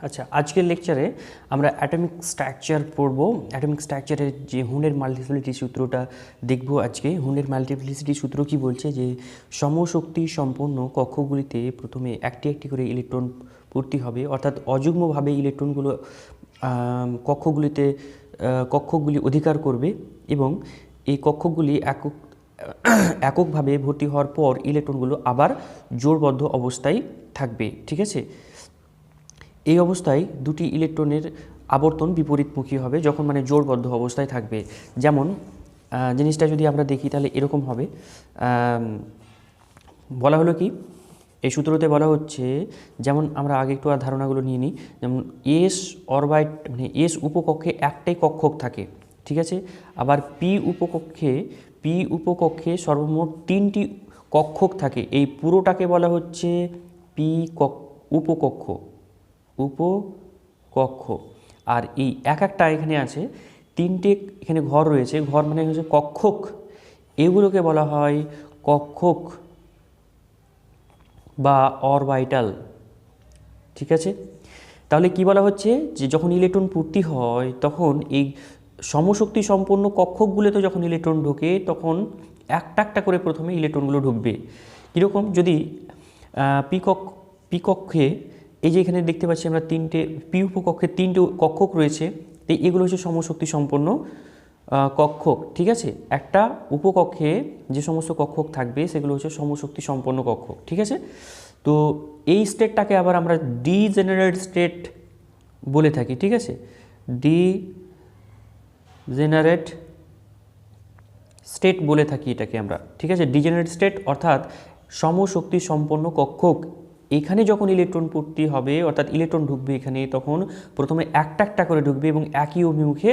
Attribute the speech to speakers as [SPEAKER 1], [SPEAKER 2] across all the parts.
[SPEAKER 1] আচ্ছা, আজকের লেকচারে আমরা অ্যাটমিক স্ট্রাকচার পড়ব। অ্যাটমিক স্ট্রাকচারের যে হুনের মাল্টিপ্লিসিটি সূত্রটা দেখব আজকে। হুনের মাল্টিপ্লিসিটি সূত্র কি বলছে যে সমশক্তি সম্পন্ন কক্ষগুলিতে প্রথমে একটি একটি করে ইলেকট্রন পূর্তি হবে, অর্থাৎ অযুগ্মভাবে ইলেকট্রনগুলো কক্ষগুলি অধিকার করবে এবং এই কক্ষগুলি এককভাবে ভর্তি হওয়ার পর ইলেকট্রনগুলো আবার জোড়বদ্ধ অবস্থায় থাকবে। ঠিক আছে, এই অবস্থায় দুটি ইলেকট্রনের আবর্তন বিপরীতমুখী হবে যখন জোড়বদ্ধ অবস্থায় থাকবে। যেমন জিনিসটা যদি আমরা দেখি তাহলে এরকম হবে। বলা হলো কি, এই সূত্রতে বলা হচ্ছে, যেমন আমরা আগে একটু ধারণাগুলো নিয়ে নিই। যেমন এস অরবাইট এস উপকক্ষে একটাই কক্ষক থাকে, ঠিক আছে। আবার পি উপকক্ষে সর্বমোট 3টি কক্ষক থাকে। এই পুরোটাকে বলা হচ্ছে উপকক্ষ। আর এই একটা এখানে আছে 3টে, এখানে ঘর রয়েছে, ঘর মানে হচ্ছে কক্ষক, এগুলোকে বলা হয় কক্ষক বা অরবাইটাল। ঠিক আছে, তাহলে কি বলা হচ্ছে যে যখন ইলেকট্রন পূর্তি হয় তখন এই সমশক্তি সম্পন্ন কক্ষকগুলোতে যখন ইলেকট্রন ঢোকে তখন একটা একটা করে প্রথমে ইলেকট্রনগুলো ঢুকবে। কীরকম, যদি পি কক্ষে এই যে এখানে দেখতে পাচ্ছি আমরা পি উপকক্ষে 3টে কক্ষক রয়েছে, তো এগুলো হচ্ছে সমশক্তি সম্পন্ন কক্ষক। ঠিক আছে, একটা উপকক্ষে যে সমস্ত কক্ষক থাকবে সেগুলো হচ্ছে সমশক্তি সম্পন্ন কক্ষক। ঠিক আছে, তো এই স্টেটটাকে আবার আমরা ডিজেনারেট স্টেট বলে থাকি। ঠিক আছে, ডিজেনারেট স্টেট বলে থাকি এটাকে আমরা। ঠিক আছে, ডিজেনারেট স্টেট অর্থাৎ সমশক্তি সম্পন্ন কক্ষক। এখানে যখন ইলেকট্রন পূর্তি হবে অর্থাৎ ইলেকট্রন ঢুকবে এখানে, তখন প্রথমে একটা একটা করে ঢুকবে এবং একই অভিমুখে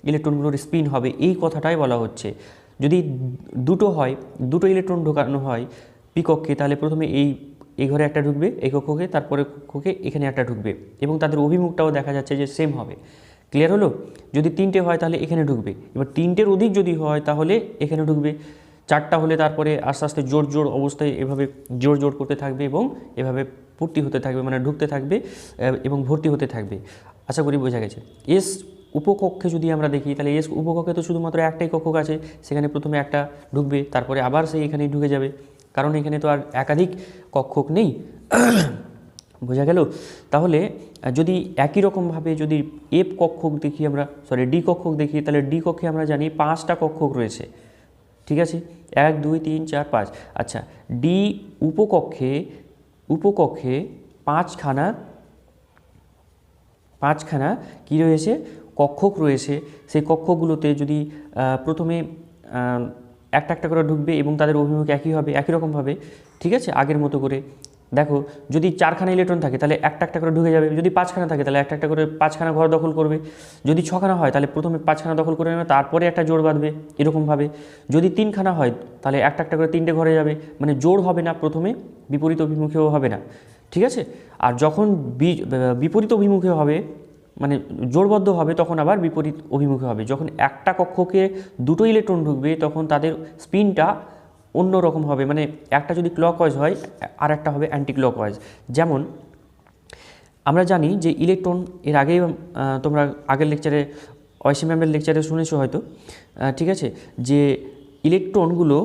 [SPEAKER 1] ইলেকট্রনগুলোর স্পিন হবে, এই কথাটাই বলা হচ্ছে। যদি দুটো ইলেকট্রন ঢোকানো হয় পি কক্ষে, তাহলে প্রথমে এই ঘরে একটা ঢুকবে এই কক্ষকে, তারপরে কক্ষকে এখানে একটা ঢুকবে এবং তাদের অভিমুখটাও দেখা যাচ্ছে যে সেম হবে। ক্লিয়ার হলো? যদি 3টে হয় তাহলে এখানে ঢুকবে, এবার 3টের অধিক যদি হয় তাহলে এখানে ঢুকবে, 4টা হলে তারপরে আস্তে আস্তে জোর অবস্থায় এভাবে জোর করতে থাকবে এবং এভাবে পূর্তি হতে থাকবে, ঢুকতে থাকবে এবং ভর্তি হতে থাকবে। আশা করি বোঝা গেছে। এস উপকক্ষে যদি আমরা দেখি তাহলে এস উপকক্ষে তো শুধুমাত্র একটাই কক্ষক আছে, সেখানে প্রথমে একটা ঢুকবে, তারপরে আবার সেই এখানেই ঢুকে যাবে, কারণ এখানে তো আর একাধিক কক্ষক নেই। বোঝা গেল? তাহলে যদি একই রকমভাবে যদি ডি কক্ষক দেখি, তাহলে ডি কক্ষে আমরা জানি 5টা কক্ষক রয়েছে। ঠিক আছে, 1 2 3 4 5। আচ্ছা, ডি উপকক্ষে পাঁচখানা কি রয়েছে, কক্ষক রয়েছে। সেই কক্ষগুলোতে যদি প্রথমে একটা একটা করে ঢুকবে এবং তাদের অভিমুখ একই রকমভাবে। ঠিক আছে, আগের মতো করে দেখো, যদি 4খানা ইলেকট্রন থাকে তাহলে একটা একটা করে ঢুকে যাবে, যদি 5খানা থাকে তাহলে একটা একটা করে 5খানা ঘর দখল করবে, যদি 6খানা হয় তাহলে প্রথমে 5খানা দখল করে নেবে, তারপরে একটা জোড় বাঁধবে এরকমভাবে। যদি 3খানা হয় তাহলে একটা একটা করে 3টে ঘরে যাবে, জোড় হবে না, প্রথমে বিপরীত অভিমুখেও হবে না। ঠিক আছে, আর যখন বিপরীত অভিমুখে হবে জোড়বদ্ধ হবে তখন আবার বিপরীত অভিমুখে হবে। যখন একটা কক্ষকে 2টো ইলেকট্রন ঢুকবে তখন তাদের স্পিনটা অন্য রকম হবে, একটা যদি ক্লকওয়াইজ হয় আর একটা হবে অ্যান্টি ক্লকওয়াইজ। যেমন আমরা জানি যে ইলেকট্রন, এর আগেই তোমরা আগের লেকচারে ঐশী ম্যামের লেকচারে শুনেছো হয়তো। ঠিক আছে, যে ইলেকট্রনগুলো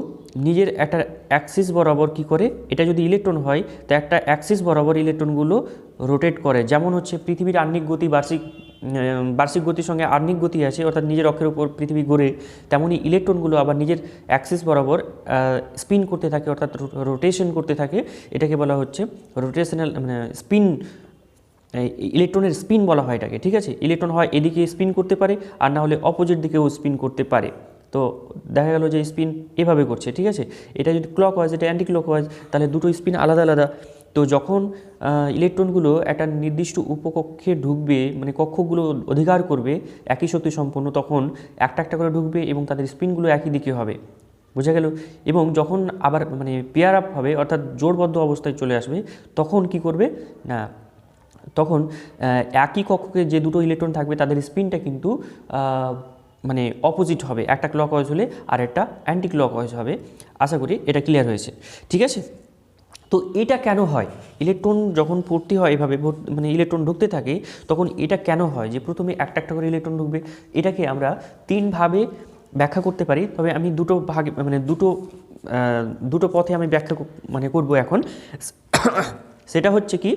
[SPEAKER 1] নিজের একটা অ্যাক্সিস বরাবর কি করে, এটা যদি ইলেকট্রন হয় তো একটা অ্যাক্সিস বরাবর ইলেকট্রনগুলো রোটেট করে। যেমন হচ্ছে পৃথিবীর আহ্নিক গতি বার্ষিক গতির সঙ্গে আহ্নিক গতি আছে, অর্থাৎ নিজের অক্ষের উপর পৃথিবী ঘোরে, তেমনই ইলেকট্রনগুলো আবার নিজের অ্যাক্সিস বরাবর স্পিন করতে থাকে, অর্থাৎ রোটেশন করতে থাকে। এটাকে বলা হচ্ছে রোটেশনাল স্পিন। ইলেকট্রনের স্পিন বলা হয় এটাকে। ঠিক আছে, ইলেকট্রন হয় এদিকে স্পিন করতে পারে আর না হলে অপোজিট দিকেও স্পিন করতে পারে। তো দেখা গেল যে স্পিন এভাবে করছে। ঠিক আছে, এটা যদি ক্লকওয়াইজ, এটা অ্যান্টি ক্লকওয়াইজ, তাহলে দুটো স্পিন আলাদা আলাদা। তো যখন ইলেকট্রনগুলো একটা নির্দিষ্ট উপকক্ষে ঢুকবে, কক্ষগুলো অধিকার করবে একই শক্তি সম্পন্ন, তখন একটা একটা করে ঢুকবে এবং তাদের স্পিনগুলো একই দিকে হবে। বোঝা গেল? এবং যখন আবার পেয়ার আপ হবে অর্থাৎ জোড়বদ্ধ অবস্থায় চলে আসবে, তখন কি করবে না, তখন একই কক্ষকে যে দুটো ইলেকট্রন থাকবে তাদের স্পিনটা কিন্তু অপোজিট হবে, একটা ক্লকওয়াইজ হলে আর একটা অ্যান্টি ক্লকওয়াইজ হবে। আশা করি এটা ক্লিয়ার হয়েছে। ঠিক আছে, তো তো এটা কেন হয়, ইলেকট্রন যখন ভর্তি হয় এভাবে মানে ইলেকট্রন ঢুকতে থাকে তখন এটা কেন হয় যে প্রথমে একটা একটা করে ইলেকট্রন ঢুকবে? এটাকে আমরা তিনভাবে ব্যাখ্যা করতে পারি, তবে আমি দুটো ভাগে মানে দুটো পথে আমি ব্যাখ্যা মানে করব এখন। সেটা হচ্ছে কি,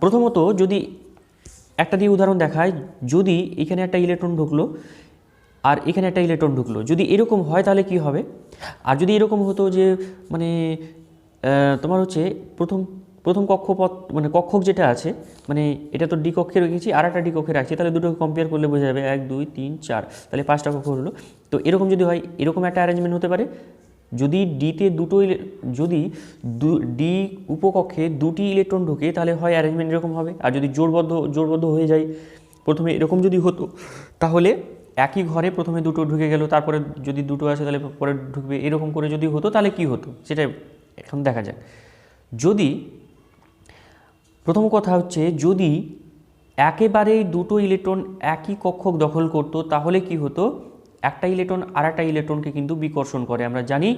[SPEAKER 1] প্রথমত যদি একটা দিয়ে উদাহরণ দেখায়, যদি এখানে একটা ইলেকট্রন ঢুকলো আর এখানে একটা ইলেকট্রন ঢুকলো, যদি এরকম হয় তাহলে কি হবে? আর যদি এরকম হতো যে মানে তোমার হচ্ছে প্রথম প্রথম কক্ষপথ মানে কক্ষক যেটা আছে, মানে এটা তো ডি কক্ষে রেখেছি আর একটা ডি কক্ষে রাখছি, তাহলে দুটো কম্পেয়ার করলে বোঝা যাবে 1 2 3 4, তাহলে 5টা কক্ষ হলো। তো এরকম যদি হয়, এরকম একটা অ্যারেঞ্জমেন্ট হতে পারে, যদি ডিতে যদি ডি উপকক্ষে দুটি ইলেকট্রন ঢোকে তাহলে হয় অ্যারেঞ্জমেন্ট এরকম হবে। আর যদি জোড়বদ্ধ হয়ে যায়, প্রথমে এরকম যদি হতো তাহলে একই ঘরে প্রথমে দুটো ঢুকে গেল, তারপরে যদি দুটো আসে তাহলে পরে ঢুকবে, এরকম করে যদি হতো তাহলে কি হতো সেটা এখন দেখা যাক। যদি প্রথম কথা হচ্ছে, যদি একেবারেই দুটো ইলেকট্রন একই কক্ষক দখল করতো তাহলে কি হতো, একটা ইলেকট্রন আর একটা ইলেকট্রনকে কিন্তু বিকর্ষণ করে। আমরা জানি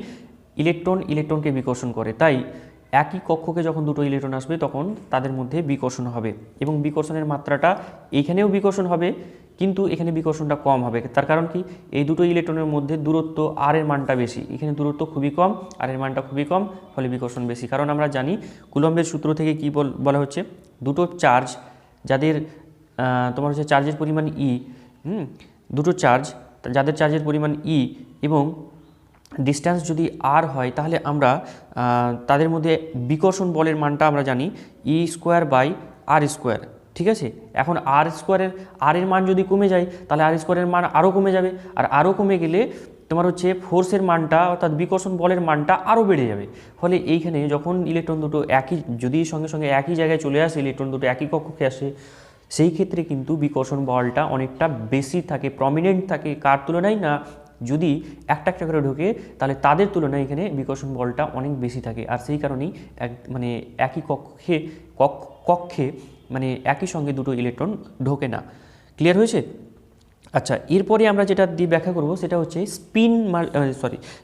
[SPEAKER 1] ইলেকট্রনকে বিকর্ষণ করে, তাই একই কক্ষকে যখন দুটো ইলেকট্রন আসবে তখন তাদের মধ্যে বিকর্ষণ হবে, এবং বিকর্ষণের মাত্রাটা এখানেও বিকর্ষণ হবে কিন্তু এখানে বিকর্ষণটা কম হবে। তার কারণ কি, এই দুটো ইলেকট্রনের মধ্যে দূরত্ব আর এর মানটা বেশি, এখানে দূরত্ব খুবই কম আর এর মানটা খুবই কম, ফলে বিকর্ষণ বেশি। কারণ আমরা জানি কুলম্বের সূত্র থেকে কি বলা হচ্ছে, দুটো চার্জ যাদের তোমার হচ্ছে চার্জের পরিমাণ ই, দুটো চার্জ যাদের চার্জের পরিমাণ ই এবং ডিস্ট্যান্স যদি আর হয়, তাহলে আমরা তাদের মধ্যে বিকর্ষণ বলের মানটা আমরা জানি E²/r²। ঠিক আছে, এখন আর এর মান যদি কমে যায় তাহলে r² মান আরও কমে যাবে, আর আরও কমে গেলে তোমার হচ্ছে ফোর্সের মানটা অর্থাৎ বিকর্ষণ বলের মানটা আরও বেড়ে যাবে। ফলে এইখানে যখন ইলেকট্রন দুটো যদি সঙ্গে সঙ্গে একই জায়গায় চলে আসে, ইলেকট্রন দুটো একই কক্ষকে আসে, সেই ক্ষেত্রে কিন্তু বিকর্ষণ বলটা অনেকটা বেশি থাকে, প্রমিনেন্ট থাকে। কার তুলনায় না, যদি একটা একটা করে ঢোকে তাহলে তাদের তুলনায় এখানে বিকর্ষণ বলটা অনেক বেশি থাকে। আর সেই কারণেই মানে একই কক্ষে মানে একই সঙ্গে দুটো ইলেকট্রন ঢোকে না। ক্লিয়ার হয়েছে? আচ্ছা, এরপরে আমরা যেটা দিয়ে ব্যাখ্যা করব সেটা হচ্ছে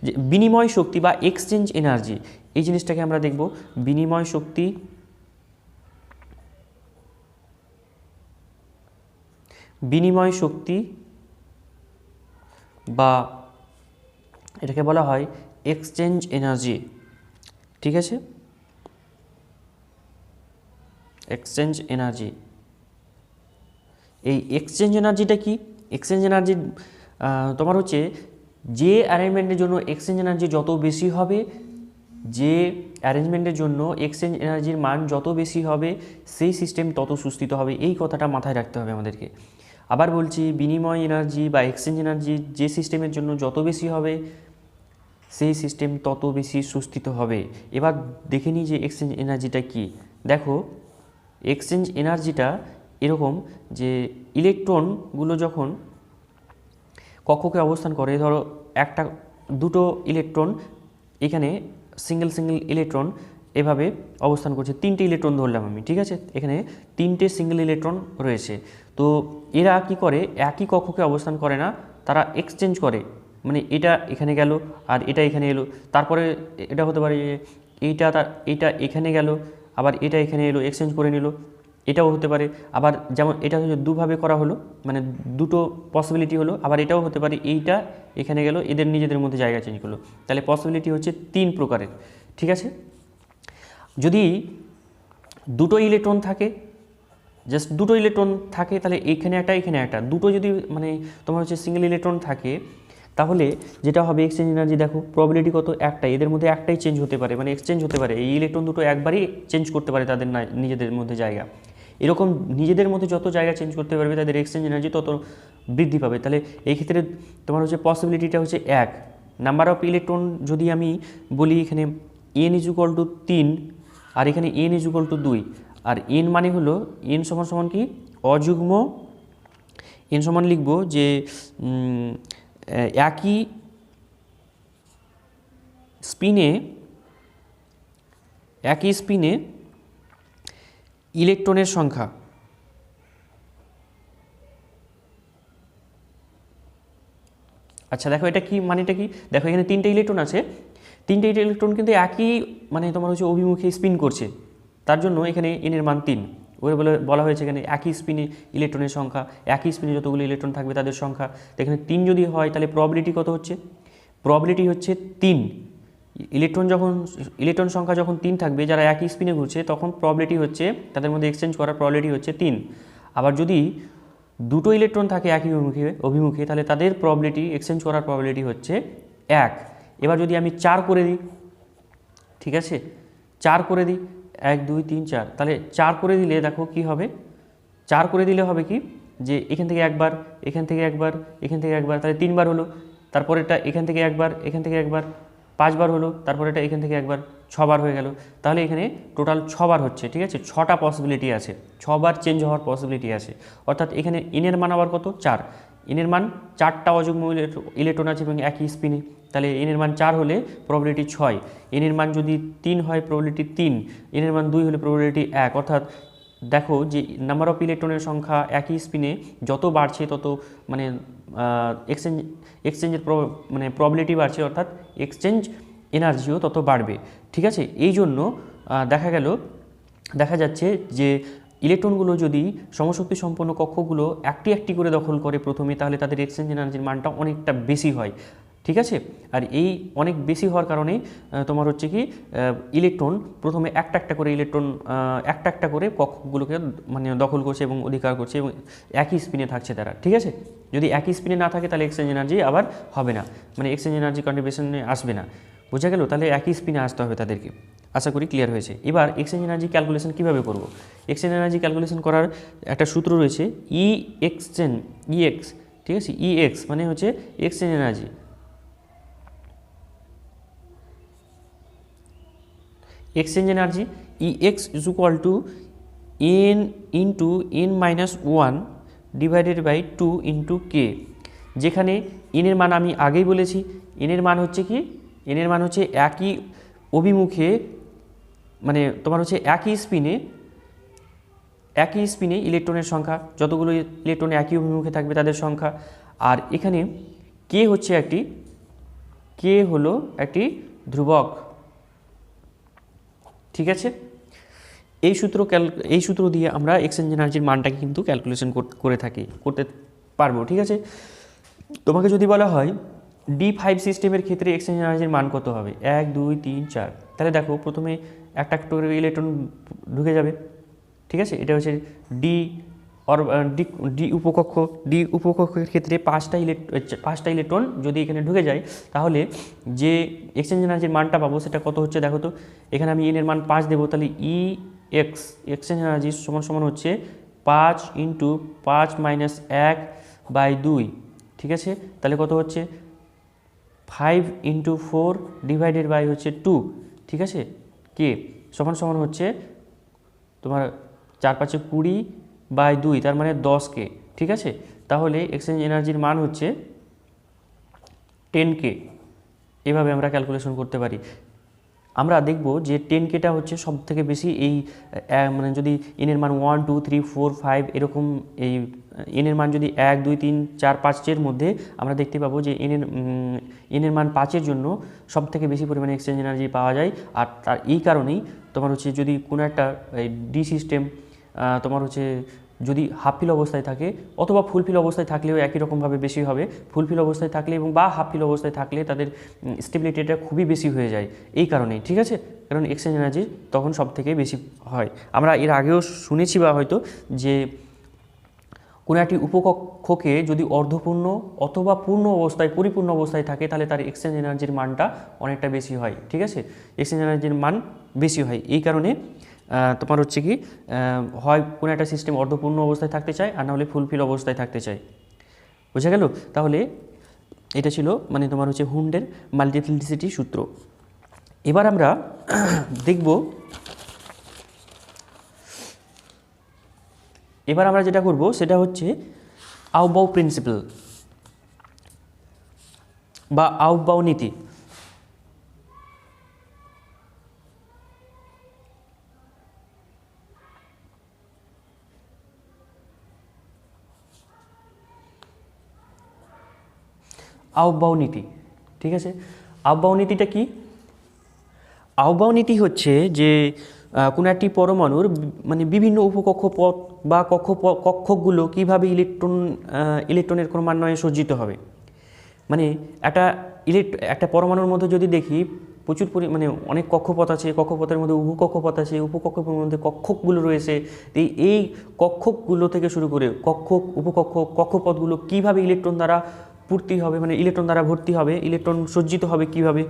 [SPEAKER 1] যে বিনিময় শক্তি বা এক্সচেঞ্জ এনার্জি। এই জিনিসটাকে আমরা দেখব, বিনিময় শক্তি বা এটাকে বলা হয় এক্সচেঞ্জ এনার্জি। ঠিক আছে, এক্সচেঞ্জ এনার্জি। এই এক্সচেঞ্জ এনার্জিটা কি? এক্সচেঞ্জ এনার্জি তোমার হচ্ছে যে অ্যারেঞ্জমেন্টের জন্য এক্সচেঞ্জ এনার্জি যত বেশি হবে, যে অ্যারেঞ্জমেন্টের জন্য এক্সচেঞ্জ এনার্জির মান যত বেশি হবে সেই সিস্টেম তত সুস্থিত হবে। এই কথাটা মাথায় রাখতে হবে আমাদেরকে। আবার বলছি, বিনিময় এনার্জি বা এক্সচেঞ্জ এনার্জি যে সিস্টেমের জন্য যত বেশি হবে সেই সিস্টেম তত বেশি সুস্থিত হবে। এবার দেখে নিই যে এক্সচেঞ্জ এনার্জিটা কি। দেখো, এক্সচেঞ্জ এনার্জিটা এরকম যে ইলেকট্রনগুলো যখন কক্ষকে অবস্থান করে, ধরো দুটো ইলেকট্রন এখানে সিঙ্গেল ইলেকট্রন এভাবে অবস্থান করছে, 3টে ইলেকট্রন ধরলাম আমি। ঠিক আছে, এখানে 3টে সিঙ্গেল ইলেকট্রন রয়েছে। তো এরা কি করে, একই কক্ষকে অবস্থান করে না, তারা এক্সচেঞ্জ করে। মানে এটা এখানে গেল আর এটা এখানে এলো, তারপরে এটা হতে পারে এইটা এখানে গেল, আবার এটা এখানে এলো, এক্সচেঞ্জ করে নিল। এটাও হতে পারে, আবার যেমন এটা হচ্ছে দুভাবে করা হলো, মানে দুটো পসিবিলিটি হলো। আবার এটাও হতে পারে, এইটা এখানে গেল, এদের নিজেদের মধ্যে জায়গা চেঞ্জ করলো। তাহলে পসিবিলিটি হচ্ছে 3 প্রকারের। ঠিক আছে, যদি দুটো ইলেকট্রন থাকে, জাস্ট দুটো ইলেকট্রন থাকে, তাহলে এখানে একটা দুটো যদি মানে তোমার হচ্ছে সিঙ্গেল ইলেকট্রন থাকে, তাহলে যেটা হবে এক্সচেঞ্জ এনার্জি, দেখো প্রবাবিলিটি কত, একটাই, এদের মধ্যে একটাই চেঞ্জ হতে পারে, মানে এক্সচেঞ্জ হতে পারে। এই ইলেকট্রন দুটো একবারই চেঞ্জ করতে পারে তাদের নিজেদের মধ্যে জায়গা। এরকম নিজেদের মধ্যে যত জায়গা চেঞ্জ করতে পারবে তাদের এক্সচেঞ্জ এনার্জি তত বৃদ্ধি পাবে। তাহলে এই ক্ষেত্রে তোমার হচ্ছে পসিবিলিটিটা হচ্ছে 1। নাম্বার অফ ইলেকট্রন যদি আমি বলি, এখানে n=3 আর এখানে n=2, আর n মানে হলো n সমান কি, অযুগ্ম। n সমান লিখব যে একই স্পিনে ইলেকট্রনের সংখ্যা। আচ্ছা দেখো, এটা কি মানেটা কি, দেখো এখানে 3টে ইলেকট্রন আছে, তিনটে ইলেকট্রন কিন্তু একই মানে তোমার হচ্ছে অভিমুখে স্পিন করছে, তার জন্য এখানে এন এর মান 3। ওই বলা হয়েছে এখানে একই স্পিনে ইলেকট্রনের সংখ্যা, একই স্পিনে যতগুলো ইলেকট্রন থাকবে তাদের সংখ্যা। তো এখানে 3 যদি হয় তাহলে প্রবাবিলিটি কত হচ্ছে? প্রবাবিলিটি হচ্ছে 3। ইলেকট্রন সংখ্যা যখন 3 থাকবে যারা একই স্পিনে ঘুরছে, তখন প্রবাবিলিটি হচ্ছে তাদের মধ্যে এক্সচেঞ্জ করার প্রবাবিলিটি হচ্ছে 3। আবার যদি দুটো ইলেকট্রন থাকে একই অভিমুখে তাহলে তাদের প্রবাবিলিটি এক্সচেঞ্জ করার প্রবাবিলিটি হচ্ছে 1। এবার যদি আমি 4 করে দিই, ঠিক আছে, 4 করে দিই, 1 2 3 4, তাহলে 4 করে দিলে দেখো কি হবে, 4 করে দিলে হবে কি যে এখান থেকে একবার, এখান থেকে একবার, এখান থেকে একবার, তাহলে 3 বার হলো। তারপর এটা এখান থেকে একবার, এখান থেকে একবার, 5 বার হলো। তারপর এটা এখান থেকে একবার, 6 বার হয়ে গেল। তাহলে এখানে টোটাল 6 বার হচ্ছে, ঠিক আছে, 6টা পসিবিলিটি আছে, 6 বার চেঞ্জ হওয়ার পসিবিলিটি আছে। অর্থাৎ এখানে ইনের মান আবার কত? 4। ইনের মান 4টা অযুগ্ম ইলেকট্রন আছে এবং একই স্পিনে, তাহলে এনের মান 4 হলে প্রবাবিলিটি 6। এনের মান যদি 3 হয় প্রবাবিলিটি 3, এনের মান 2 হলে প্রবাবিলিটি 1। অর্থাৎ দেখো যে নাম্বার অফ ইলেকট্রনের সংখ্যা একই স্পিনে যত বাড়ছে তত মানে এক্সচেঞ্জের মানে প্রবাবিলিটি বাড়ছে, অর্থাৎ এক্সচেঞ্জ এনার্জিও তত বাড়বে, ঠিক আছে। এই জন্য দেখা যাচ্ছে যে ইলেকট্রনগুলো যদি সমশক্তি সম্পন্ন কক্ষগুলো একটি একটি করে দখল করে প্রথমে, তাহলে তাদের এক্সচেঞ্জ এনার্জির মানটা অনেকটা বেশি হয়, ঠিক আছে। আর এই অনেক বেশি হওয়ার কারণেই তোমার হচ্ছে কি ইলেকট্রন প্রথমে একটা একটা করে কক্ষগুলোকে মানে দখল করছে এবং অধিকার করছে এবং একই স্পিনে থাকছে তারা, ঠিক আছে। যদি একই স্পিনে না থাকে তাহলে এক্সচেঞ্জ এনার্জি আবার হবে না, মানে এক্সচেঞ্জ এনার্জি কন্ট্রিবিউশনে আসবে না, বোঝা গেল। তাহলে একই স্পিনে আসতে হবে তাদেরকে। আশা করি ক্লিয়ার হয়েছে। এবার এক্সচেঞ্জ এনার্জি ক্যালকুলেশন কীভাবে করব? এক্সচেঞ্জ এনার্জি ক্যালকুলেশন করার একটা সূত্র রয়েছে, ইএক্স, ঠিক আছে। ইএক্স মানে হচ্ছে exchange energy, exchange energy EX is equal to N into N minus 1 divided by 2 into K. যেখানে এনের মান আমি আগেই বলেছি, এনের মান হচ্ছে কি, এনের মান হচ্ছে একই অভিমুখে মানে তোমার হচ্ছে একই স্পিনে ইলেকট্রনের সংখ্যা, যতগুলো ইলেকট্রন একই অভিমুখে থাকবে তাদের সংখ্যা। আর এখানে কে হলো একটি ধ্রুবক, ঠিক আছে। এই সূত্র দিয়ে আমরা এক্সচেঞ্জ এনার্জির মানটাকে কিন্তু ক্যালকুলেশন করতে পারবো, ঠিক আছে। তোমাকে যদি বলা হয় D5 সিস্টেমের ক্ষেত্রে এক্সচেঞ্জ এনার্জির মান কত হবে, 1 2 3 4, তাহলে দেখো প্রথমে একটা করে ইলেকট্রন ঢুকে যাবে, ঠিক আছে। এটা হচ্ছে ডি উপকক্ষের ক্ষেত্রে 5টা ইলেকট্রন যদি এখানে ঢুকে যায়, তাহলে যে এক্সচেঞ্জ এনার্জির মানটা পাবো সেটা কত হচ্ছে দেখো তো। এখানে আমি এন এর মান 5 দেবো, তাহলে এক্সচেঞ্জ এনার্জি সমান হচ্ছে 5 ইন্টু 5 মাইনাস 1 বাই 2, ঠিক আছে। তাহলে কত হচ্ছে 5 ইন্টু 4 ডিভাইডেড বাই হচ্ছে 2, ঠিক আছে। কে সমান হচ্ছে তোমার 4 5 20 বাই 2, তার মানে 10 কে, ঠিক আছে। তাহলে এক্সচেঞ্জ এনার্জির মান হচ্ছে 10 কে। এভাবে আমরা ক্যালকুলেশন করতে পারি। আমরা দেখব যে 10 কেটা হচ্ছে সব থেকে বেশি এই মানে যদি এনের মান 1 2 3 4 5 এরকম এই এনের মান যদি 1 2 3 4 5 এর মধ্যে আমরা দেখতে পাবো যে এনের মান 5-এর জন্য সব থেকে বেশি পরিমাণে এক্সচেঞ্জ এনার্জি পাওয়া যায়। আর তার এই কারণেই তোমার হচ্ছে যদি কোনো একটা ডি সিস্টেম তোমার হচ্ছে যদি হাফ ফিল অবস্থায় থাকে অথবা ফুল ফিল অবস্থায় থাকলেও একই রকমভাবে বেশি হবে। ফুল ফিল অবস্থায় থাকলে এবং বা হাফ ফিল অবস্থায় থাকলে তাদের স্টেবিলিটিটা খুবই বেশি হয়ে যায় এই কারণেই, ঠিক আছে। কারণ এক্সচেঞ্জ এনার্জি তখন সব থেকে বেশি হয়। আমরা এর আগেও শুনেছি বা হয়তো যে কোনো একটি উপকক্ষকে যদি অর্ধপূর্ণ অথবা পরিপূর্ণ অবস্থায় থাকে তাহলে তার এক্সচেঞ্জ এনার্জির মানটা অনেকটা বেশি হয়, ঠিক আছে। এক্সচেঞ্জ এনার্জির মান বেশি হয় এই কারণে তোমার হচ্ছে কি হয় কোনো একটা সিস্টেম অর্ধপূর্ণ অবস্থায় থাকতে চায় আর না হলে ফুলফিল অবস্থায় থাকতে চায়, বোঝা গেল। তাহলে এটা ছিল মানে তোমার হচ্ছে হুন্ডের মাল্টিপ্লিসিটি সূত্র। এবার আমরা দেখব, এবার আমরা যেটা করব সেটা হচ্ছে আউবাউ প্রিন্সিপাল বা আউবাউ নীতি। আউবাউ নীতি, ঠিক আছে। আউবাউ নীতিটা কি? আহ্বাও নীতি হচ্ছে যে কোনো একটি পরমাণুর মানে বিভিন্ন উপকক্ষপথ বা কক্ষকগুলো কীভাবে ইলেকট্রনের ক্রমান্বয়ে সজ্জিত হবে। মানে একটা পরমাণুর মধ্যে যদি দেখি প্রচুর মানে অনেক কক্ষপথ আছে, কক্ষপথের মধ্যে উপকক্ষপথ আছে, উপকক্ষপথের মধ্যে কক্ষকগুলো রয়েছে। এই কক্ষকগুলো থেকে শুরু করে কক্ষপথগুলো কীভাবে ইলেকট্রন দ্বারা পূর্তি হবে, মানে ইলেকট্রন দ্বারা ভর্তি হবে, ইলেকট্রন সজ্জিত হবে কীভাবে,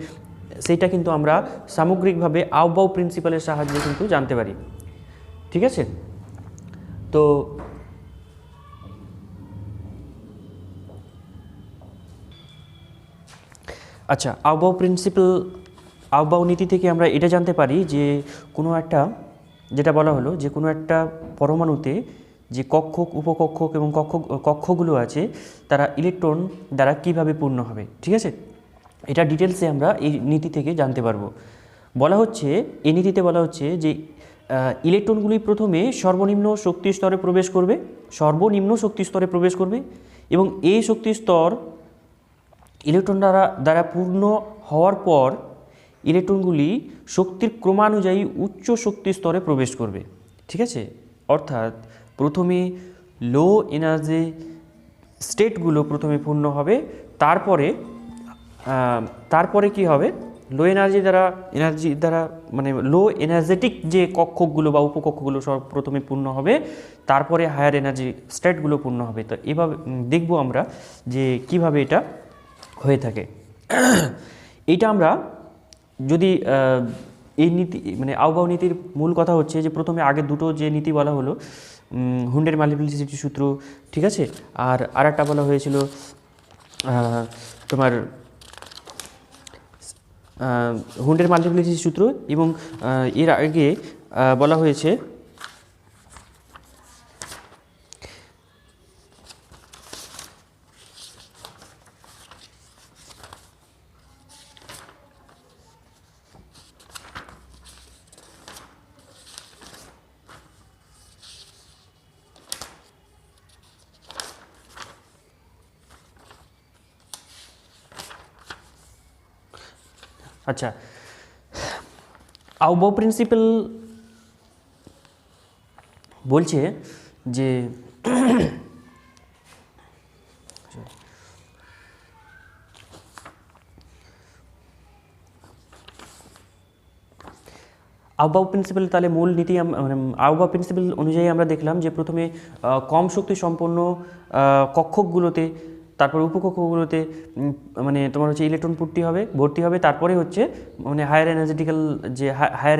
[SPEAKER 1] সেইটা কিন্তু আমরা সামগ্রিকভাবে আউবাউ প্রিন্সিপালের সাহায্যে কিন্তু জানতে পারি। ঠিক আছে, তো আচ্ছা, আউবাউ নীতি থেকে আমরা এটা জানতে পারি যে কোনো একটা, যেটা বলা হলো যে কোনো একটা পরমাণুতে যে কক্ষক, উপকক্ষক এবং কক্ষগুলো আছে তারা ইলেকট্রন দ্বারা কিভাবে পূর্ণ হবে। ঠিক আছে, এটা ডিটেলসে আমরা এই নীতি থেকে জানতে পারবো। এই নীতিতে বলা হচ্ছে যে ইলেকট্রনগুলি প্রথমে সর্বনিম্ন শক্তি স্তরে প্রবেশ করবে এবং এই শক্তি স্তর ইলেকট্রন দ্বারা পূর্ণ হওয়ার পর ইলেকট্রনগুলি শক্তির ক্রমানুযায়ী উচ্চ শক্তি স্তরে প্রবেশ করবে। ঠিক আছে, অর্থাৎ প্রথমে লো এনার্জি স্টেটগুলো প্রথমে পূর্ণ হবে, তারপরে কি হবে, লো এনার্জি দ্বারা মানে লো এনার্জেটিক যে কক্ষকগুলো বা উপকক্ষগুলো সব প্রথমে পূর্ণ হবে, তারপরে হায়ার এনার্জি স্টেটগুলো পূর্ণ হবে। তো এভাবে দেখব আমরা যে কিভাবে এটা হয়ে থাকে। এইটা আমরা যদি এই নীতি মানে আউবাউ নীতির মূল কথা হচ্ছে যে প্রথমে আগে দুটো যে নীতি বলা হলো, হুন্ডের মাল্টিপ্লিসিটি সূত্র, ঠিক আছে, আর একটা বলা হয়েছিল তোমার হুন্ডের মাল্টিপ্লিসিটি সূত্র, এবং এর আগে বলা হয়েছে আচ্ছা, আউবাউ প্রিন্সিপাল বলছে যে আউবাউ প্রিন্সিপাল তাহলে মূল নীতি মানে আউবাউ প্রিন্সিপাল অনুযায়ী আমরা দেখলাম যে প্রথমে কম শক্তি সম্পন্ন কক্ষকগুলোতে, তারপর উপকক্ষগুলোতে মানে তোমার হচ্ছে ইলেকট্রন ভর্তি হবে, তারপরে হচ্ছে মানে হায়ার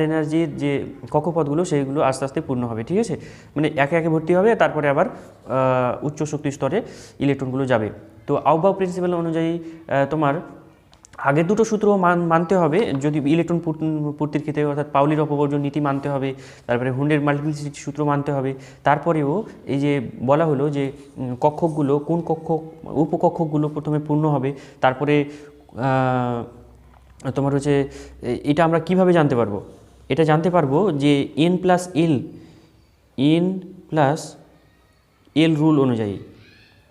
[SPEAKER 1] এনার্জির যে কক্ষপথগুলো সেইগুলো আস্তে আস্তে পূর্ণ হবে। ঠিক আছে, মানে একে একে ভর্তি হবে, তারপরে আবার উচ্চ শক্তি স্তরে ইলেকট্রনগুলো যাবে। তো আউবাউ প্রিন্সিপাল অনুযায়ী তোমার আগের দুটো সূত্র মানতে হবে যদি ইলেকট্রন পূর্তির ক্ষেত্রে, অর্থাৎ পাউলির অপবর্জন নীতি মানতে হবে, তারপরে হুন্ডের মাল্টিপ্লিসিটি সূত্র মানতে হবে। তারপরেও এই যে বলা হলো যে কক্ষকগুলো কোন উপকক্ষকগুলো প্রথমে পূর্ণ হবে, তারপরে তোমার হচ্ছে এটা আমরা কিভাবে জানতে পারবো, এটা জানতে পারবো যে এন প্লাস এল রুল অনুযায়ী,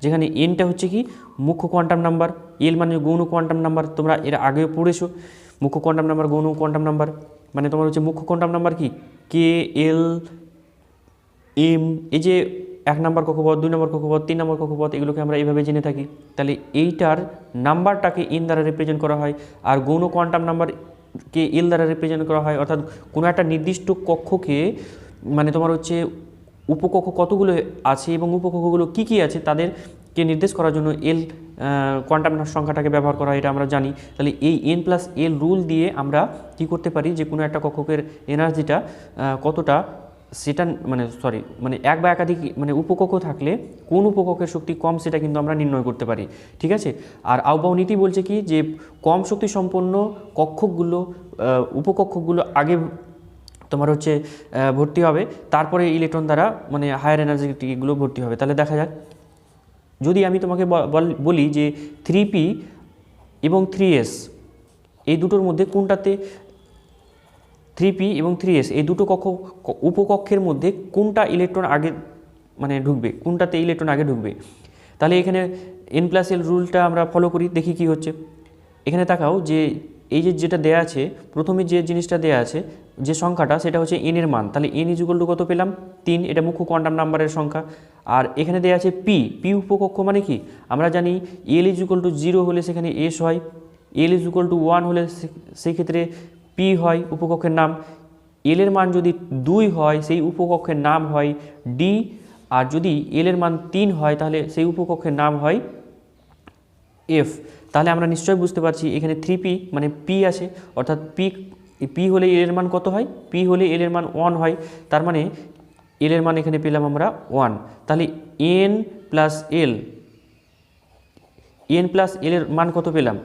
[SPEAKER 1] যেখানে এনটা হচ্ছে কি মুখ্য কোয়ান্টাম নাম্বার, এল মানে গৌণ কোয়ান্টাম নাম্বার, তোমরা এর আগেও পড়েছো। মুখ্য কোয়ান্টাম নাম্বার, গৌণ কোয়ান্টাম নাম্বার, মানে তোমার হচ্ছে মুখ্য কোয়ান্টাম নাম্বার কি কে, এল, এম, এই যে 1 নম্বর কক্ষপথ, 2 নম্বর কক্ষপথ, 3 নম্বর কক্ষপথ, এগুলোকে আমরা এইভাবে জেনে থাকি। তাহলে এইটার নাম্বারটাকে এন দ্বারা রিপ্রেজেন্ট করা হয়, আর গৌণ কোয়ান্টাম নাম্বারকে এল দ্বারা রিপ্রেজেন্ট করা হয়। অর্থাৎ কোনো একটা নির্দিষ্ট কক্ষকে মানে তোমার হচ্ছে উপকক্ষ কতগুলো আছে এবং উপকক্ষগুলো কী কী আছে তাদেরকে নির্দেশ করার জন্য এল কোয়ান্টাম সংখ্যাটাকে ব্যবহার করা হয়, এটা আমরা জানি। তাহলে এই এন প্লাস এল রুল দিয়ে আমরা কী করতে পারি যে কোনো একটা কক্ষকের এনার্জিটা কতটা, সেটা মানে এক বা একাধিক মানে উপকক্ষ থাকলে কোন উপকক্ষের শক্তি কম সেটা কিন্তু আমরা নির্ণয় করতে পারি। ঠিক আছে, আর আউবাউ নীতি বলছে কি যে কম শক্তি সম্পন্ন উপকক্ষগুলো আগে তোমার হচ্ছে ভর্তি হবে, তারপরে ইলেকট্রন দ্বারা মানে হায়ার এনার্জিগুলো ভর্তি হবে। তাহলে দেখা যাক, যদি আমি তোমাকে বলি যে 3p এবং 3s এই দুটোর মধ্যে কোনটাতে, 3p এবং 3s এই দুটো উপকক্ষের মধ্যে কোনটা ইলেকট্রন আগে মানে ঢুকবে, কোনটাতে ইলেকট্রন আগে ঢুকবে, তাহলে এখানে n+l রুলটা আমরা ফলো করি, দেখি কি হচ্ছে। এখানে তাকাও যে এই যে যেটা দেয়া আছে, প্রথমে যে জিনিসটা দেয়া আছে, যে সংখ্যাটা, সেটা হচ্ছে এন এর মান। তাহলে এন ইজ ইকুয়াল টু কত পেলাম? 3। এটা মুখ্য কোয়ান্টাম নাম্বারের সংখ্যা। আর এখানে দেয়া আছে পি। পি উপকক্ষ মানে কি? আমরা জানি এল ইজ ইকুয়াল টু 0 হলে সেখানে এস হয়, এল ইজ ইকুয়াল টু 1 হলে সেই ক্ষেত্রে পি হয় উপকক্ষের নাম। এল এর মান যদি 2 হয় সেই উপকক্ষের নাম হয় ডি, আর যদি এল এর মান 3 হয় তাহলে সেই উপকক্ষের নাম হয় এফ। তাহলে আমরা নিশ্চয়ই বুঝতে পারছি এখানে 3p মানে পি আছে, অর্থাৎ পি হলে এল এর মান কত হয়? পি হলে এল এর মান 1 হয়। তার মানে এল এর মান এখানে পেলাম আমরা 1। তাহলে এন প্লাস এল এর মান কত পেলাম?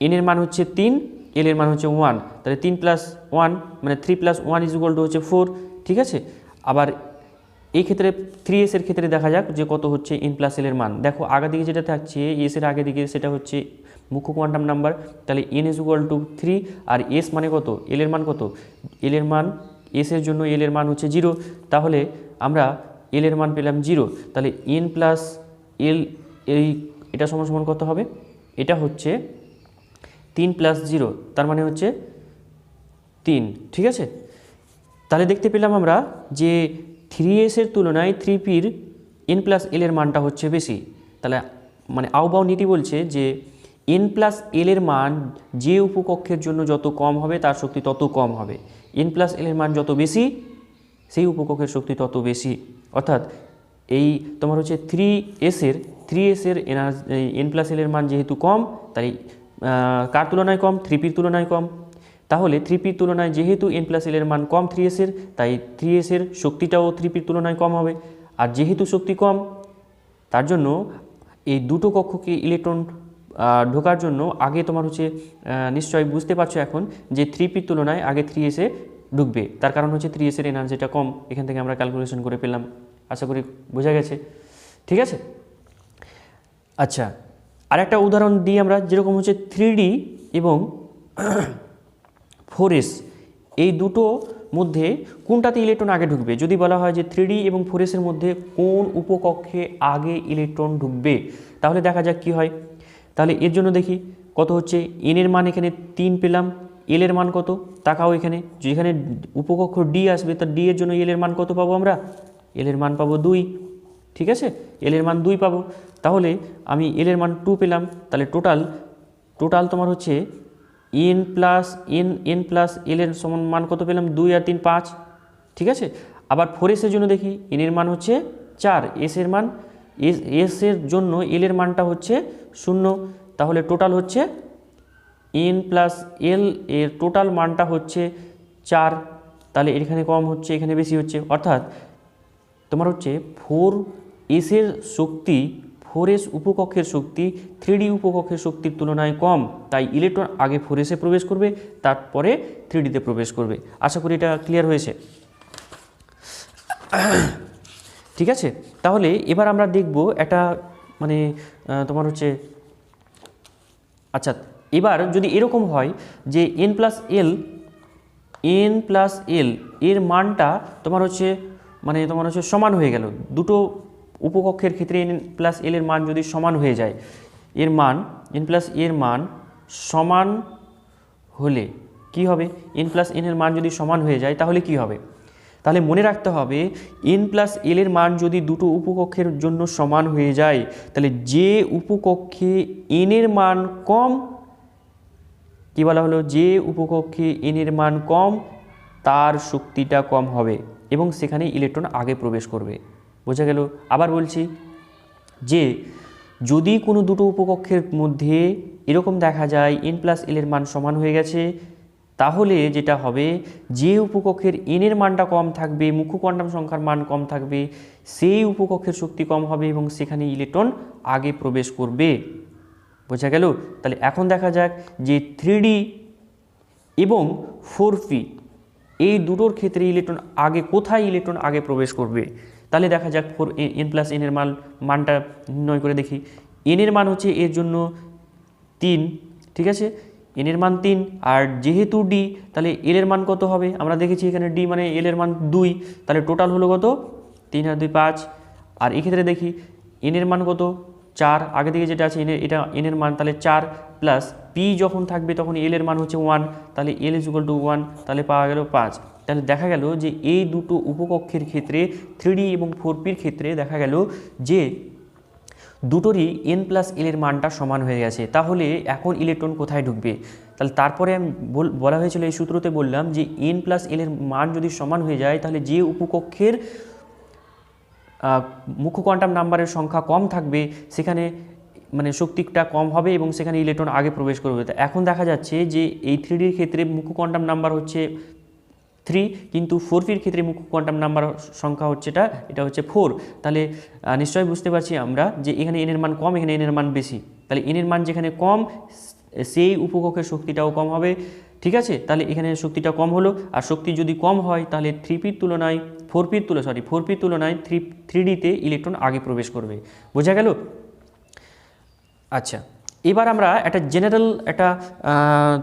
[SPEAKER 1] এন এর মান হচ্ছে 3, এল এর মান হচ্ছে 1। তাহলে 3 প্লাস 1 মানে 3 প্লাস 1 ইজ ইকুয়াল টু হচ্ছে 4। ঠিক আছে, আবার এই ক্ষেত্রে 3s এর ক্ষেত্রে দেখা যাক যে কত হচ্ছে এন প্লাস এল এর মান। দেখো আগের দিকে যেটা থাকছে এস এর আগের দিকে, সেটা হচ্ছে মুখ্য কোয়ান্টাম নাম্বার। তাহলে এন ইজ ইকুয়াল টু 3, আর এস মানে কত? এল এর মান কত? এল এর মান, এস এর জন্য এল এর মান হচ্ছে 0। তাহলে আমরা এল এর মান পেলাম 0। তাহলে এন প্লাস এল, এটা সমান সমান কত হবে? এটা হচ্ছে 3 প্লাস 0, তার মানে হচ্ছে 3। ঠিক আছে, তাহলে দেখতে পেলাম আমরা যে 3s এর তুলনায় 3pর এন প্লাস এল এর মানটা হচ্ছে বেশি। তাহলে মানে আউবাউ নীতি বলছে যে এন প্লাস এল এর মান যে উপকক্ষের জন্য যত কম হবে তার শক্তি তত কম হবে। এন প্লাস এল এর মান যত বেশি সেই উপকক্ষের শক্তি তত বেশি। অর্থাৎ এই তোমার হচ্ছে 3s এর এন প্লাস এল এর মান যেহেতু কম, তাই কার তুলনায় কম? 3pর তুলনায় কম। তাহলে 3pর তুলনায় যেহেতু এন প্লাস এল এর মান কম 3s এর, তাই 3s এর শক্তিটাও 3pর তুলনায় কম হবে। আর যেহেতু শক্তি কম, তার জন্য এই দুটো কক্ষকে ইলেকট্রন ঢোকার জন্য আগে তোমার হচ্ছে নিশ্চয়ই বুঝতে পারছো এখন যে 3pর তুলনায় আগে 3s এ ঢুকবে। তার কারণ হচ্ছে 3s এর এনার্জিটা কম। এখান থেকে আমরা ক্যালকুলেশন করে পেলাম। আশা করি বোঝা গেছে। ঠিক আছে, আচ্ছা আরেকটা উদাহরণ দিই আমরা, যেরকম হচ্ছে 3D এবং 4s, এই দুটো মধ্যে কোনটাতে ইলেকট্রন আগে ঢুকবে? যদি বলা হয় যে 3D এবং 4s এর মধ্যে কোন উপকক্ষে আগে ইলেকট্রন ঢুকবে, তাহলে দেখা যাক কি হয়। তাহলে এর জন্য দেখি কত হচ্ছে। এন এর মান এখানে 3 পেলাম, এল এর মান কত? তাকাও এখানে, যেখানে উপকক্ষ ডি আসবে তার ডি এর জন্য এল এর মান কত পাবো আমরা? এল এর মান পাবো 2। ঠিক আছে, এল এর মান 2 পাবো। তাহলে আমি এল এর মান 2 পেলাম। তাহলে টোটাল তোমার হচ্ছে এন প্লাস এল এর সমান মান কত পেলাম? 2 আর 3 5। ঠিক আছে, আবার 4s এর জন্য দেখি এন এর মান হচ্ছে 4, এস এর মান এস এর জন্য এল এর মানটা হচ্ছে 0। তাহলে টোটাল হচ্ছে এন প্লাস এল এর টোটাল মানটা হচ্ছে 4। তাহলে এখানে কম হচ্ছে, এখানে বেশি হচ্ছে। অর্থাৎ তোমার হচ্ছে 4s এর শক্তি, 4s উপকক্ষের শক্তি 3D উপকক্ষের শক্তির তুলনায় কম, তাই ইলেকট্রন আগে 4s এ প্রবেশ করবে, তারপরে 3Dতে প্রবেশ করবে। আশা করি এটা ক্লিয়ার হয়েছে। ঠিক আছে, তাহলে এবার আমরা দেখব একটা মানে তোমার হচ্ছে, আচ্ছা এবার যদি এরকম হয় যে এন প্লাস এল এর মানটা তোমার হচ্ছে মানে তোমার হচ্ছে সমান হয়ে গেল। দুটো উপকক্ষের ক্ষেত্রে এন প্লাস এল এর মান যদি সমান হয়ে যায়, এর মান এন প্লাস এর মান সমান হলে কি হবে? এন প্লাস এন এর মান যদি সমান হয়ে যায় তাহলে কি হবে? তাহলে মনে রাখতে হবে এন প্লাস এল এর মান যদি দুটো উপকক্ষের জন্য সমান হয়ে যায়, তাহলে যে উপকক্ষে এন এর মান কম, কি বলা হলো? যে উপকক্ষে এন এর মান কম তার শক্তিটা কম হবে এবং সেখানে ইলেকট্রন আগে প্রবেশ করবে। বোঝা গেল? আবার বলছি যে যদি কোনো দুটো উপকক্ষের মধ্যে এরকম দেখা যায় এন প্লাস এল এর মান সমান হয়ে গেছে, তাহলে যেটা হবে যে উপকক্ষের এন এর মানটা কম থাকবে, মুখ্য কোয়ান্টাম সংখ্যার মান কম থাকবে, সেই উপকক্ষের শক্তি কম হবে এবং সেখানে ইলেকট্রন আগে প্রবেশ করবে। বোঝা গেল? তাহলে এখন দেখা যাক যে 3D এবং 4p এই দুটোর ক্ষেত্রে ইলেকট্রন আগে কোথায় ইলেকট্রন আগে প্রবেশ করবে। তাহলে দেখা যাক এন প্লাস এন এর মানটা নির্ণয় করে দেখি। এন এর মান হচ্ছে এর জন্য 3, ঠিক আছে, এন এর মান 3, আর যেহেতু ডি তাহলে এল এর মান কত হবে? আমরা দেখেছি এখানে ডি মানে এল এর মান 2, তাহলে টোটাল হলো কত? 3 আর 2 5। আর এক্ষেত্রে দেখি এন এর মান কত? 4, আগে থেকে যেটা আছে এটা এনের মান, তাহলে 4 প্লাস পি যখন থাকবে তখন এল এর মান হচ্ছে 1, তাহলে এল ইজ ইকুয়াল টু 1, তাহলে পাওয়া গেল 5। তাহলে দেখা গেল যে এই দুটো উপকক্ষের ক্ষেত্রে 3D এবং 4Pর ক্ষেত্রে দেখা গেল যে দুটোরই n প্লাস এল এর মানটা সমান হয়ে গেছে। তাহলে এখন ইলেকট্রন কোথায় ঢুকবে? তাহলে তারপরে আমি বলা হয়েছিল, এই সূত্রতে বললাম যে n প্লাস এল এর মান যদি সমান হয়ে যায় তাহলে যে উপকক্ষের মুখ্য কোয়ান্টাম নাম্বারের সংখ্যা কম থাকবে সেখানে মানে শক্তিটা কম হবে এবং সেখানে ইলেকট্রন আগে প্রবেশ করবে। তো এখন দেখা যাচ্ছে যে এই 3Dর ক্ষেত্রে মুখ্য কোয়ান্টাম নাম্বার হচ্ছে 3, কিন্তু 4Pর ক্ষেত্রে মুখ্য কোয়ান্টাম নাম্বার সংখ্যা হচ্ছে এটা হচ্ছে 4। তাহলে নিশ্চয়ই বুঝতে পারছি আমরা যে এখানে এনের মান কম, এখানে এনের মান বেশি। তাহলে এনের মান যেখানে কম সেই উপকক্ষের শক্তিটাও কম হবে, ঠিক আছে। তাহলে এখানে শক্তিটা কম হলো, আর শক্তি যদি কম হয় তাহলে 3Pর তুলনায় 4Pর তুলনায় 3Dতে ইলেকট্রন আগে প্রবেশ করবে। বোঝা গেল? আচ্ছা, এবার আমরা একটা জেনারেল একটা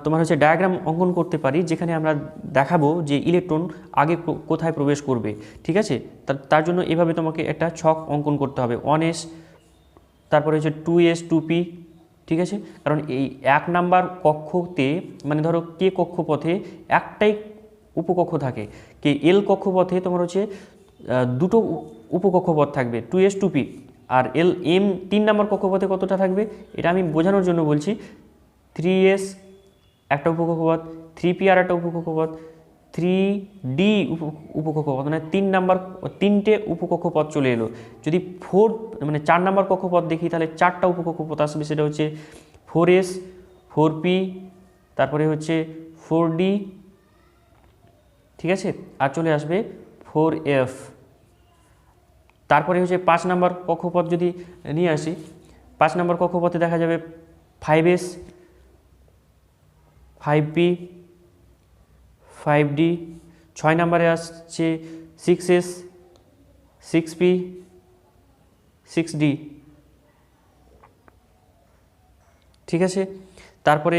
[SPEAKER 1] তোমার হচ্ছে ডায়াগ্রাম অঙ্কন করতে পারি, যেখানে আমরা দেখাবো যে ইলেকট্রন আগে কোথায় প্রবেশ করবে, ঠিক আছে। তার জন্য এভাবে তোমাকে একটা ছক অঙ্কন করতে হবে, 1s, তারপরে হচ্ছে 2s 2p, ঠিক আছে। কারণ এই 1 নাম্বার কক্ষতে মানে ধরো কে কক্ষপথে একটাই উপকক্ষ থাকে, কে এল কক্ষপথে তোমার হচ্ছে দুটো উপকক্ষপথ থাকবে 2s 2p, আর এল এম 3 নম্বর কক্ষপথে কতটা থাকবে এটা আমি বোঝানোর জন্য বলছি। 3s একটা উপকক্ষপথ, 3p আর একটা উপকক্ষপথ, 3d উপকক্ষপথ, মানে 3টে উপকক্ষপথ চলে এলো। যদি 4 নম্বর কক্ষপথ দেখি তাহলে 4টা উপকক্ষপথ আসবে, সেটা হচ্ছে 4s 4p তারপরে হচ্ছে 4d, ঠিক আছে, আর চলে আসবে 4f। তারপরে হচ্ছে 5 নম্বর কক্ষপথ যদি নিয়ে আসি, 5 নম্বর কক্ষপথে দেখা যাবে 5s 5p 5d, 6 নম্বরে আসছে 6s 6p 6d, ঠিক আছে। তারপরে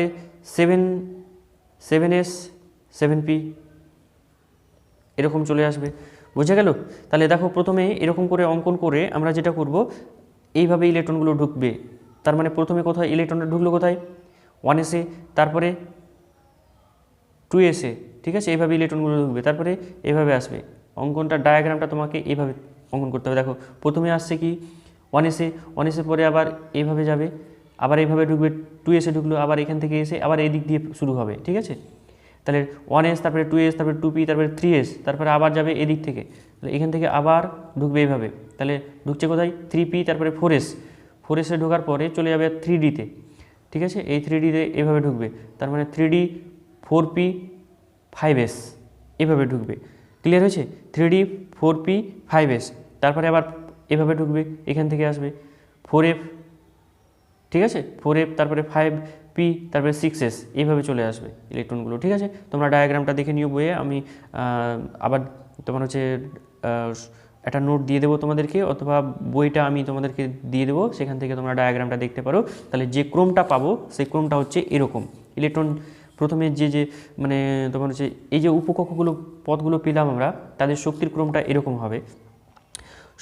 [SPEAKER 1] 7s 7p এরকম চলে আসবে। বুঝে গেল? তাহলে দেখো প্রথমে এরকম করে অঙ্কন করে আমরা যেটা করব, এইভাবে ইলেকট্রনগুলো ঢুকবে। তার মানে প্রথমে কোথায় ইলেকট্রনটা ঢুকলো, কোথায় 1s-এ, তারপরে 2s-এ, ঠিক আছে, এইভাবে ইলেকট্রনগুলো ঢুকবে, তারপরে এইভাবে আসবে। অঙ্কনটা ডায়াগ্রামটা তোমাকে এইভাবে অঙ্কন করতে হবে। দেখো প্রথমে আসছে কি 1s-এ, 1s-এর পরে আবার এইভাবে যাবে, আবার এইভাবে ঢুকবে, 2s-এ ঢুকলো, আবার এখান থেকে এসে আবার এই দিক দিয়ে শুরু হবে, ঠিক আছে। তাহলে 1s তারপরে 2s তারপরে 2p তারপরে 3s, তারপরে আবার যাবে এদিক থেকে, তাহলে এখান থেকে আবার ঢুকবে এইভাবে। তাহলে ঢুকছে কোথায় 3p তারপরে 4s, 4s-এ ঢোকার পরে চলে যাবে 3d-তে, ঠিক আছে। এই 3d-তে এভাবে ঢুকবে, তার মানে 3d 4p 5s এভাবে ঢুকবে। ক্লিয়ার হয়েছে? 3d 4p 5s, তারপরে আবার এভাবে ঢুকবে, এখান থেকে আসবে 4f, ঠিক আছে, 4f তারপরে 5p তারপরে 6s, এইভাবে চলে আসবে ইলেকট্রনগুলো, ঠিক আছে। তোমরা ডায়াগ্রামটা দেখে নিও বইয়ে, আমি আবার তোমার হচ্ছে একটা নোট দিয়ে দেবো তোমাদেরকে, অথবা বইটা আমি তোমাদেরকে দিয়ে দেবো, সেখান থেকে তোমরা ডায়াগ্রামটা দেখতে পারো। তাহলে যে ক্রমটা পাবো সেই ক্রমটা হচ্ছে এরকম। ইলেকট্রন প্রথমে যে মানে তোমার হচ্ছে এই যে উপকক্ষগুলো পথগুলো পেলাম আমরা, তাদের শক্তির ক্রমটা এরকম হবে।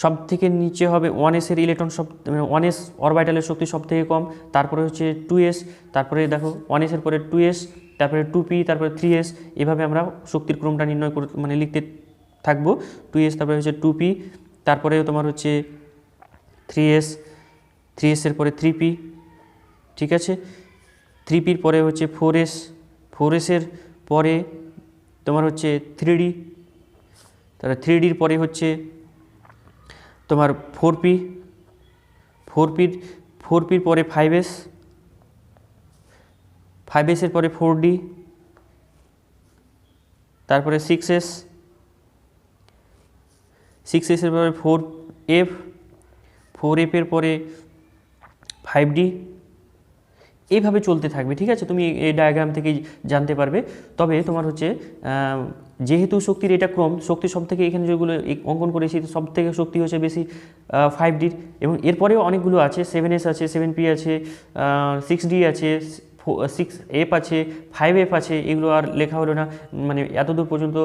[SPEAKER 1] সব থেকে নিচে হবে 1s-এর ইলেকট্রন, মানে 1s অরবিটালের শক্তি সব থেকে কম, তারপরে হচ্ছে 2s, তারপরে দেখো 1s-এর পরে 2s, তারপরে 2p, তারপরে 3s, এভাবে আমরা শক্তির ক্রমটা নির্ণয় করে মানে লিখতে থাকবো। 2s তারপরে হচ্ছে 2p, তারপরে তোমার হচ্ছে 3s, 3s-এর পরে 3p, ঠিক আছে। 3pর পরে হচ্ছে 4s, 4s-এর পরে তোমার হচ্ছে 3d, তারপরে 3dর পরে হচ্ছে তোমার 4p, 4pর পরে 5s, 5s-এর পরে 4d, তারপরে 6s, 6s-এর পরে 4f, 4f-এর পরে 5d, এইভাবে চলতে থাকবে, ঠিক আছে। তুমি এই ডায়াগ্রাম থেকেই জানতে পারবে। তবে তোমার হচ্ছে যেহেতু শক্তির এটা ক্রম, শক্তি সব থেকে এখানে যেগুলো অঙ্কন করেছি সব থেকে শক্তি হচ্ছে বেশি 5D-র, এবং এরপরেও অনেকগুলো আছে, 7s আছে, 7p আছে, 6d আছে, 6f আছে, 5f আছে, এগুলো আর লেখা হলো না, মানে এতদূর পর্যন্ত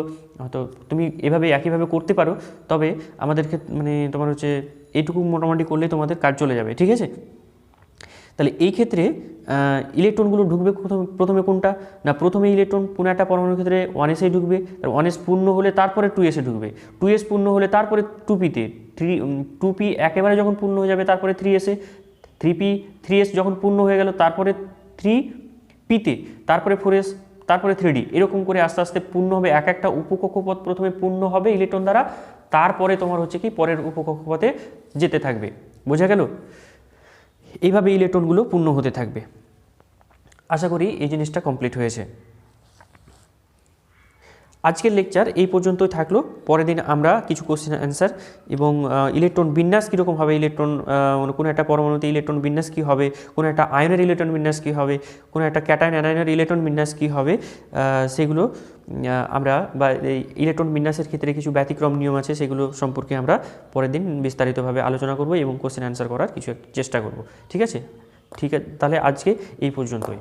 [SPEAKER 1] হয়তো তুমি এভাবে একইভাবে করতে পারো। তবে আমাদেরকে মানে তোমার হচ্ছে এইটুকু মোটামুটি করলে তোমাদের কাজ চলে যাবে, ঠিক আছে। তাহলে এই ক্ষেত্রে ইলেকট্রনগুলো ঢুকবে প্রথমে কোনটা না, প্রথমে ইলেকট্রন কোনো একটা পরমাণুর ক্ষেত্রে 1s ঢুকবে, 1s পূর্ণ হলে তারপরে 2s ঢুকবে, 2s পূর্ণ হলে তারপরে 2p-তে, 2p একেবারে যখন পূর্ণ হয়ে যাবে তারপরে 3s-এ, 3p 3s যখন পূর্ণ হয়ে গেল তারপরে 3p-তে, তারপরে 4s, তারপরে 3d, এরকম করে আস্তে আস্তে পূর্ণ হবে। এক একটা উপকক্ষপথ প্রথমে পূর্ণ হবে ইলেকট্রন দ্বারা, তারপরে তোমার হচ্ছে কি পরের উপকক্ষপথে যেতে থাকবে। বোঝা গেল? এইভাবে ইলেকট্রনগুলো পূর্ণ হতে থাকবে। আশা করি এই জিনিসটা কমপ্লিট হয়েছে। আজকের লেকচার এই পর্যন্তই থাকলো। পরের দিন আমরা কিছু কোশ্চেন অ্যান্সার এবং ইলেকট্রন বিন্যাস কীরকম হবে, ইলেকট্রন কোনো একটা পরমাণুতে ইলেকট্রন বিন্যাস কী হবে, কোনো একটা আয়নের ইলেকট্রন বিন্যাস কী হবে, কোনো একটা ক্যাটায়ন অ্যানায়নের ইলেকট্রন বিন্যাস কী হবে, সেগুলো আমরা বা এই ইলেকট্রন বিন্যাসের ক্ষেত্রে কিছু ব্যতিক্রম নিয়ম আছে সেগুলো সম্পর্কে আমরা পরের দিন বিস্তারিতভাবে আলোচনা করব এবং কোশ্চেন অ্যান্সার করার কিছু চেষ্টা করব। ঠিক আছে? ঠিক আছে, তাহলে আজকে এই পর্যন্তই।